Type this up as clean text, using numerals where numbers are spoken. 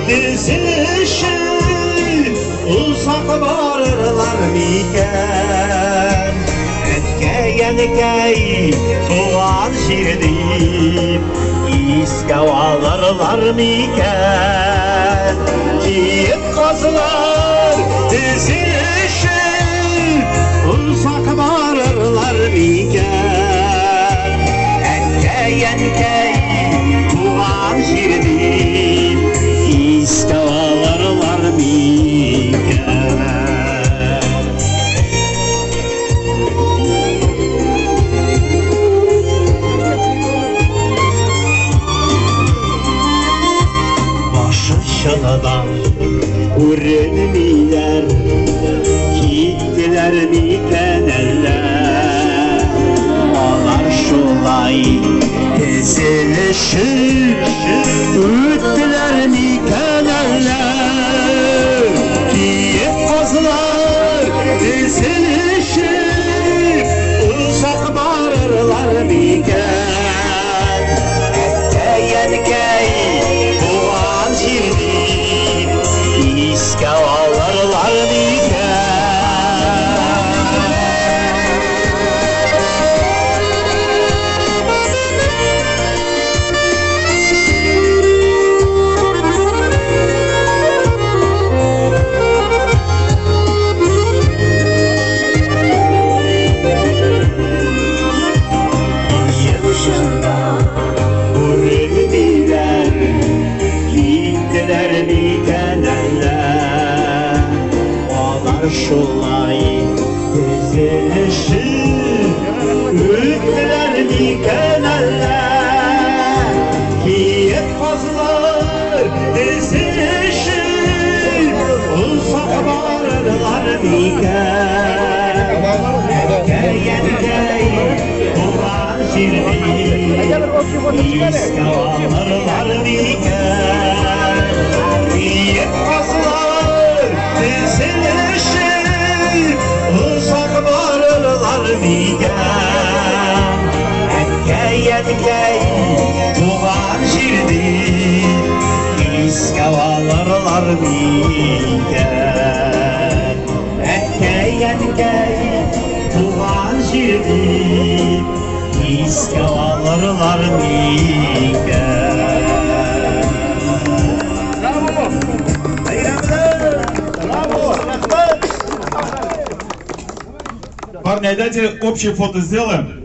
dizilişi uzak varırlar miken Etkey tuğan şirdip İske alırlar miken Kiyip kazılar dizilişi uzak varırlar miken Etkey tuğan şirdip İske alırlar miken Şanadan Ürünmüler Gittiler miken eller Onlar şolay Ezilişir Üttiler miken eller Giyip kazlar Ezilişir Uzak bağırırlar miken Etkey İske alırlar miken Yaşında Ürünmüler Gittiler miken eller Onlar şolay dizilişir Üttiler miken eller Giyip kazlar dizilişir Uzak varırlar miken Etkey Ulan şirdi İske alırlar miken Giyip kazlar dizilişir Uzak varırlar miken Etkey Ulan şirdi İske alırlar miken Etkey Ulan şirdi İske alırlar miken Браво! Парни, дайте общее фото сделаем.